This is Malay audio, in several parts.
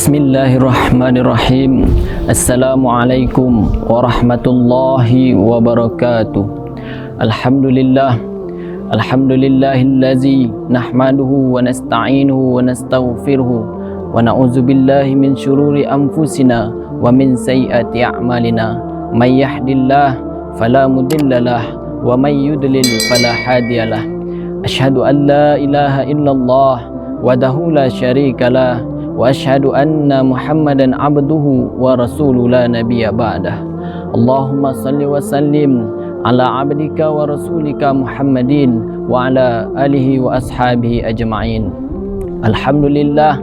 Bismillahirrahmanirrahim. Assalamualaikum warahmatullahi wabarakatuh. Alhamdulillahillazi nahmaduhu wa nasta'inuhu wa nastaghfiruhu wa na'udzu billahi min syururi anfusina wa min sayyiati a'malina. May yahdihillahu fala mudhillalah wa may yudlil fala hadiyalah. Asyhadu an la ilaha illallah wahdahu la syarikalah wa asyhadu anna Muhammadan abduhu wa rasuluhu la nabiyya ba'dah. Allahumma salli wa sallim ala abdika wa rasulika Muhammadin wa ala alihi wa ashabihi ajma'in. Alhamdulillah,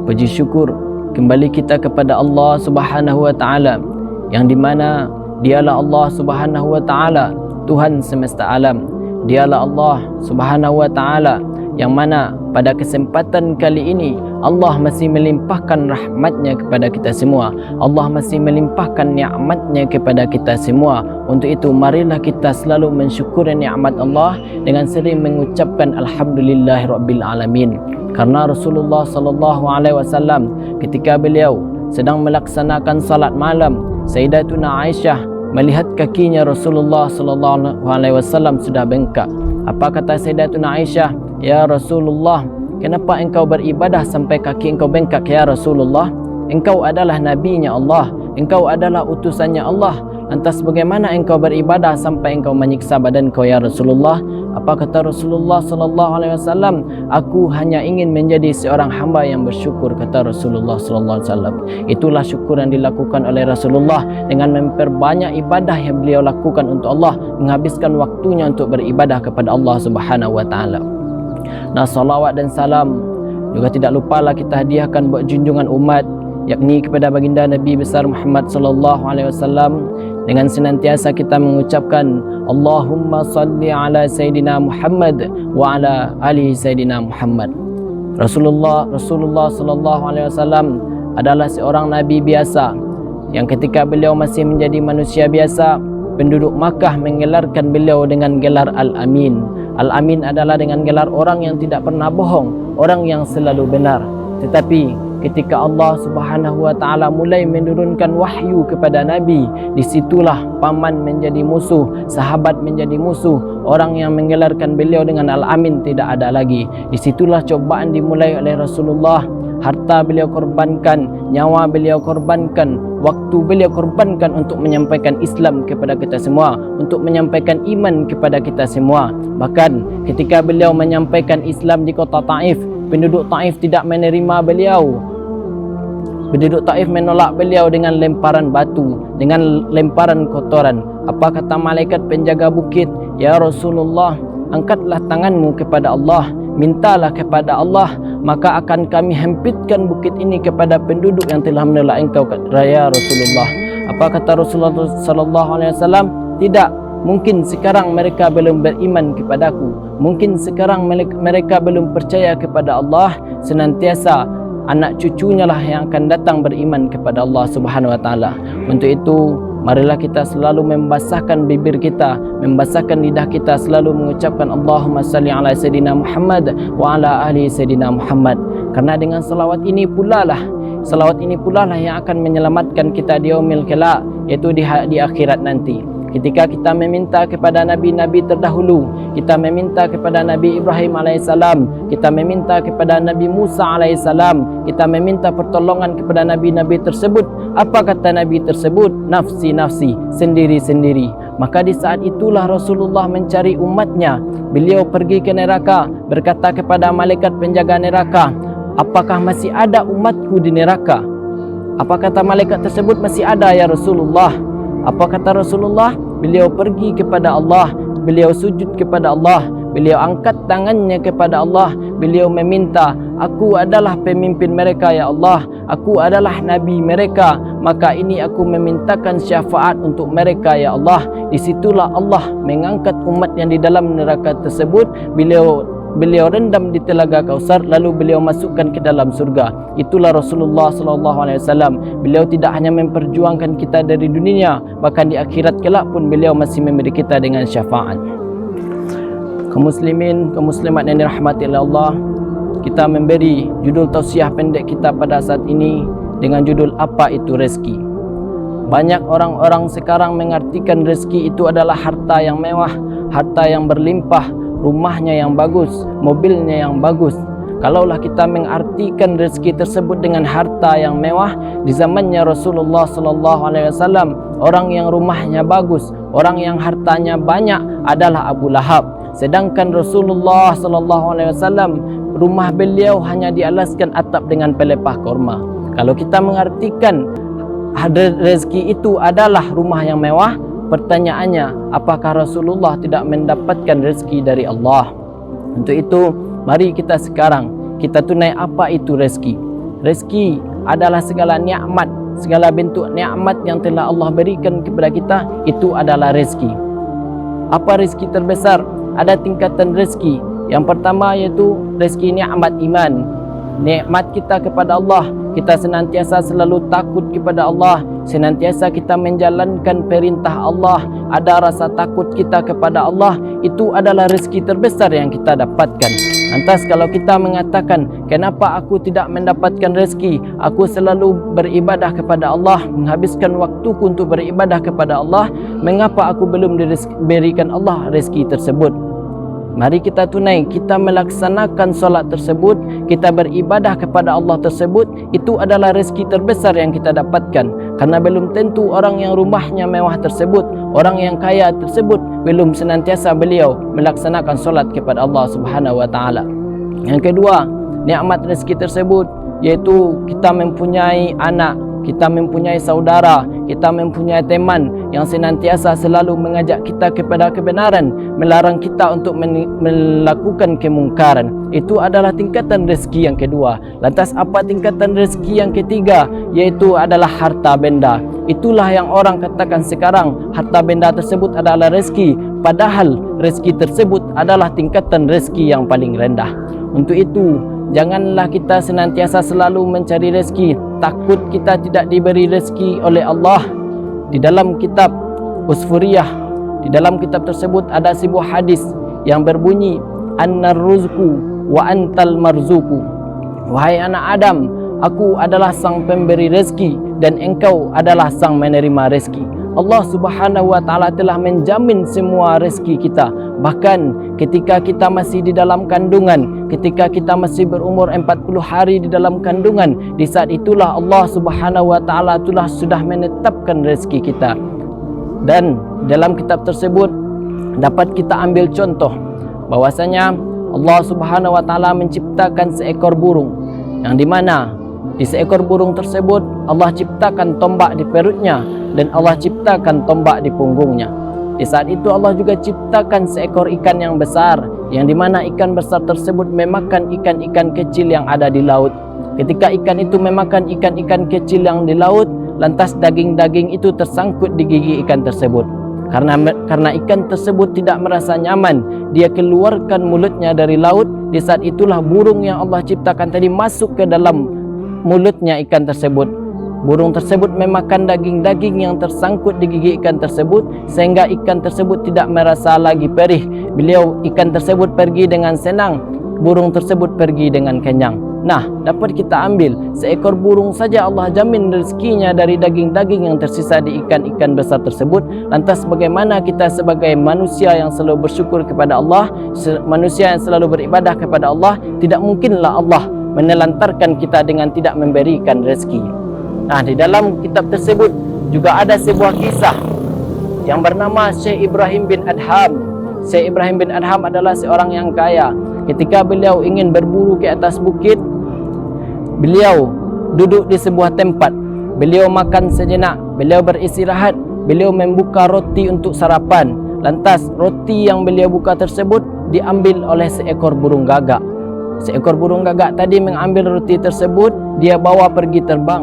puji syukur kembali kita kepada Allah Subhanahu wa taala, yang dimana dialah Allah Subhanahu wa taala Tuhan semesta alam. Dialah Allah Subhanahu wa taala yang mana pada kesempatan kali ini Allah masih melimpahkan rahmatnya kepada kita semua. Allah masih melimpahkan nikmatnya kepada kita semua. Untuk itu marilah kita selalu mensyukuri nikmat Allah dengan sering mengucapkan alhamdulillahirabbil alamin. Karena Rasulullah sallallahu alaihi wasallam ketika beliau sedang melaksanakan salat malam, Sayyidatuna Aisyah melihat kakinya Rasulullah sallallahu alaihi wasallam sudah bengkak. Apa kata Sayyidatuna Aisyah? Ya Rasulullah, kenapa engkau beribadah sampai kaki engkau bengkak ya Rasulullah? Engkau adalah nabinya Allah, engkau adalah utusannya Allah. Lantas bagaimana engkau beribadah sampai engkau menyiksa badan kau ya Rasulullah? Apa kata Rasulullah sallallahu alaihi wasallam? Aku hanya ingin menjadi seorang hamba yang bersyukur, kata Rasulullah sallallahu alaihi wasallam. Itulah syukur yang dilakukan oleh Rasulullah dengan memperbanyak ibadah yang beliau lakukan untuk Allah, menghabiskan waktunya untuk beribadah kepada Allah Subhanahu wa taala. Nah, salawat dan salam juga tidak lupalah kita hadiahkan buat junjungan umat, yakni kepada baginda Nabi besar Muhammad sallallahu alaihi wasallam, dengan senantiasa kita mengucapkan Allahumma salli ala Sayyidina Muhammad wa ala ali Sayyidina Muhammad. Rasulullah sallallahu alaihi wasallam adalah seorang nabi biasa yang ketika beliau masih menjadi manusia biasa, penduduk Makkah menggelarkan beliau dengan gelar Al-Amin. Al-Amin adalah dengan gelar orang yang tidak pernah bohong, orang yang selalu benar. Tetapi ketika Allah Subhanahu wa taala mulai menurunkan wahyu kepada Nabi, disitulah paman menjadi musuh, sahabat menjadi musuh. Orang yang menggelarkan beliau dengan Al-Amin tidak ada lagi. Disitulah cobaan dimulai oleh Rasulullah. Harta beliau korbankan, nyawa beliau korbankan, waktu beliau korbankan untuk menyampaikan Islam kepada kita semua, untuk menyampaikan iman kepada kita semua. Bahkan ketika beliau menyampaikan Islam di kota Taif, penduduk Taif tidak menerima beliau. Penduduk Taif menolak beliau dengan lemparan batu, dengan lemparan kotoran. Apa kata malaikat penjaga bukit? Ya Rasulullah, angkatlah tanganmu kepada Allah, mintalah kepada Allah, maka akan kami hempitkan bukit ini kepada penduduk yang telah menolak engkau, ya Rasulullah. Apa kata Rasulullah sallallahu alaihi wasallam? Tidak, mungkin sekarang mereka belum beriman kepadaku, mungkin sekarang mereka belum percaya kepada Allah. Senantiasa anak cucunya lah yang akan datang beriman kepada Allah Subhanahu wa taala. Untuk itu marilah kita selalu membasahkan bibir kita, membasahkan lidah kita, selalu mengucapkan Allahumma salli ala Sayyidina Muhammad wa ala ahli Sayyidina Muhammad. Karena dengan salawat ini pula lah yang akan menyelamatkan kita di yaumil qiyamah, yaitu di akhirat nanti. Ketika kita meminta kepada nabi-nabi terdahulu, kita meminta kepada Nabi Ibrahim alaihissalam, kita meminta kepada Nabi Musa alaihissalam, kita meminta pertolongan kepada nabi-nabi tersebut. Apa kata nabi tersebut? Nafsi, nafsi, sendiri-sendiri. Maka di saat itulah Rasulullah mencari umatnya. Beliau pergi ke neraka, berkata kepada malaikat penjaga neraka, apakah masih ada umatku di neraka? Apa kata malaikat tersebut? Masih ada ya Rasulullah. Apa kata Rasulullah? Beliau pergi kepada Allah, beliau sujud kepada Allah, beliau angkat tangannya kepada Allah, beliau meminta, aku adalah pemimpin mereka ya Allah, aku adalah nabi mereka, maka ini aku memintakan syafaat untuk mereka ya Allah. Disitulah Allah mengangkat umat yang di dalam neraka tersebut, beliau rendam di telaga Kausar, lalu beliau masukkan ke dalam surga. Itulah Rasulullah sallallahu alaihi wasallam. Beliau tidak hanya memperjuangkan kita dari dunia, bahkan di akhirat kelak pun beliau masih memberi kita dengan syafaat. Kaum muslimin, kaum muslimat yang dirahmati oleh Allah, kita memberi judul tausiah pendek kita pada saat ini dengan judul apa itu rezeki. Banyak orang-orang sekarang mengartikan rezeki itu adalah harta yang mewah, harta yang berlimpah, rumahnya yang bagus, mobilnya yang bagus. Kalaulah kita mengartikan rezeki tersebut dengan harta yang mewah, di zamannya Rasulullah sallallahu alaihi wasallam, orang yang rumahnya bagus, orang yang hartanya banyak adalah Abu Lahab. Sedangkan Rasulullah sallallahu alaihi wasallam, rumah beliau hanya dialaskan atap dengan pelepah korma. Kalau kita mengartikan rezeki itu adalah rumah yang mewah, pertanyaannya, apakah Rasulullah tidak mendapatkan rezeki dari Allah? Untuk itu, mari kita sekarang kita tunai apa itu rezeki. Rezeki adalah segala nikmat, segala bentuk nikmat yang telah Allah berikan kepada kita, itu adalah rezeki. Apa rezeki terbesar? Ada tingkatan rezeki. Yang pertama yaitu rezeki nikmat iman. Nikmat kita kepada Allah, kita senantiasa selalu takut kepada Allah, senantiasa kita menjalankan perintah Allah, ada rasa takut kita kepada Allah, itu adalah rezeki terbesar yang kita dapatkan. Lantas kalau kita mengatakan, kenapa aku tidak mendapatkan rezeki? Aku selalu beribadah kepada Allah, menghabiskan waktuku untuk beribadah kepada Allah, mengapa aku belum diberikan Allah rezeki tersebut? Mari kita tunai, kita melaksanakan solat tersebut, kita beribadah kepada Allah tersebut, itu adalah rezeki terbesar yang kita dapatkan. Karena belum tentu orang yang rumahnya mewah tersebut, orang yang kaya tersebut, belum senantiasa beliau melaksanakan solat kepada Allah Subhanahu wa taala. Yang kedua, nikmat rezeki tersebut yaitu kita mempunyai anak, kita mempunyai saudara, kita mempunyai teman yang senantiasa selalu mengajak kita kepada kebenaran, melarang kita untuk melakukan kemungkaran. Itu adalah tingkatan rezeki yang kedua. Lantas apa tingkatan rezeki yang ketiga? Yaitu adalah harta benda. Itulah yang orang katakan sekarang harta benda tersebut adalah rezeki, padahal rezeki tersebut adalah tingkatan rezeki yang paling rendah. Untuk itu, janganlah kita senantiasa selalu mencari rezeki, takut kita tidak diberi rezeki oleh Allah. Di dalam kitab Usfuriyah, di dalam kitab tersebut ada sebuah hadis yang berbunyi, annar ruzku wa antal marzuku. Wahai anak Adam, aku adalah sang pemberi rezeki dan engkau adalah sang menerima rezeki. Allah Subhanahu wa taala telah menjamin semua rezeki kita. Bahkan ketika kita masih di dalam kandungan, ketika kita masih berumur 40 hari di dalam kandungan, di saat itulah Allah Subhanahu wa taala sudah menetapkan rezeki kita. Dan dalam kitab tersebut dapat kita ambil contoh bahwasanya Allah Subhanahu wa taala menciptakan seekor burung, yang dimana di seekor burung tersebut Allah ciptakan tombak di perutnya dan Allah ciptakan tombak di punggungnya. Di saat itu Allah juga ciptakan seekor ikan yang besar, yang dimana ikan besar tersebut memakan ikan-ikan kecil yang ada di laut. Ketika ikan itu memakan ikan-ikan kecil yang di laut, lantas daging-daging itu tersangkut di gigi ikan tersebut. Karena ikan tersebut tidak merasa nyaman, dia keluarkan mulutnya dari laut. Di saat itulah burung yang Allah ciptakan tadi masuk ke dalam mulutnya ikan tersebut. Burung tersebut memakan daging-daging yang tersangkut di gigi ikan tersebut, sehingga ikan tersebut tidak merasa lagi perih. Ikan tersebut pergi dengan senang, burung tersebut pergi dengan kenyang. Nah, dapat kita ambil seekor burung saja Allah jamin rezekinya dari daging-daging yang tersisa di ikan-ikan besar tersebut. Lantas bagaimana kita sebagai manusia yang selalu bersyukur kepada Allah, manusia yang selalu beribadah kepada Allah? Tidak mungkinlah Allah menelantarkan kita dengan tidak memberikan rezeki. Nah, di dalam kitab tersebut juga ada sebuah kisah yang bernama Syekh Ibrahim bin Adham. Syekh Ibrahim bin Adham adalah seorang yang kaya. Ketika beliau ingin berburu ke atas bukit, beliau duduk di sebuah tempat. Beliau makan sejenak, beliau beristirahat, beliau membuka roti untuk sarapan. Lantas roti yang beliau buka tersebut diambil oleh seekor burung gagak. Seekor burung gagak tadi mengambil roti tersebut, dia bawa pergi terbang.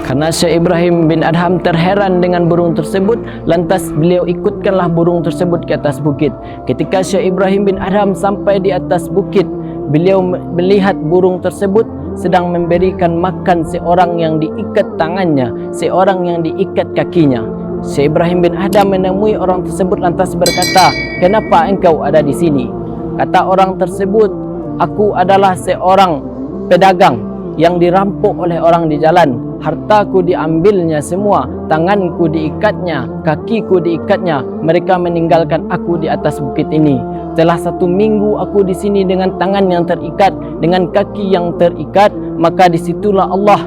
Karena Syekh Ibrahim bin Adham terheran dengan burung tersebut, lantas beliau ikutkanlah burung tersebut ke atas bukit. Ketika Syekh Ibrahim bin Adham sampai di atas bukit, beliau melihat burung tersebut sedang memberikan makan seorang yang diikat tangannya, seorang yang diikat kakinya. Syekh Ibrahim bin Adham menemui orang tersebut lantas berkata, "Kenapa engkau ada di sini?" Kata orang tersebut, Aku adalah seorang pedagang yang dirampok oleh orang di jalan. Hartaku diambilnya semua, tanganku diikatnya, kakiku diikatnya. Mereka meninggalkan aku di atas bukit ini. Telah 1 minggu aku di sini dengan tangan yang terikat, dengan kaki yang terikat. Maka disitulah Allah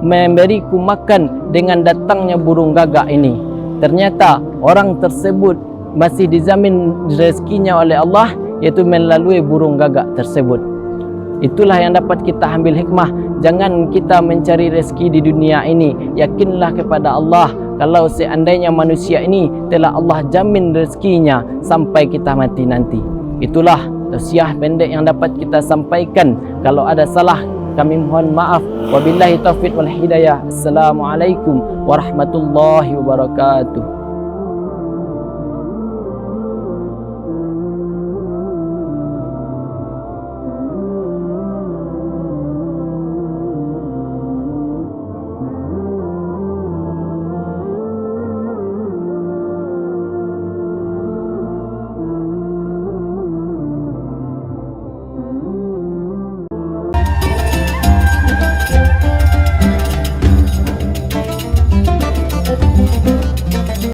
memberiku makan dengan datangnya burung gagak ini. Ternyata orang tersebut masih dijamin rezekinya oleh Allah, yaitu melalui burung gagak tersebut. Itulah yang dapat kita ambil hikmah. Jangan kita mencari rezeki di dunia ini. Yakinlah kepada Allah, kalau seandainya manusia ini telah Allah jamin rezekinya sampai kita mati nanti. Itulah tausiah pendek yang dapat kita sampaikan. Kalau ada salah, kami mohon maaf. Wabillahi taufiq wal hidayah. Assalamualaikum warahmatullahi wabarakatuh.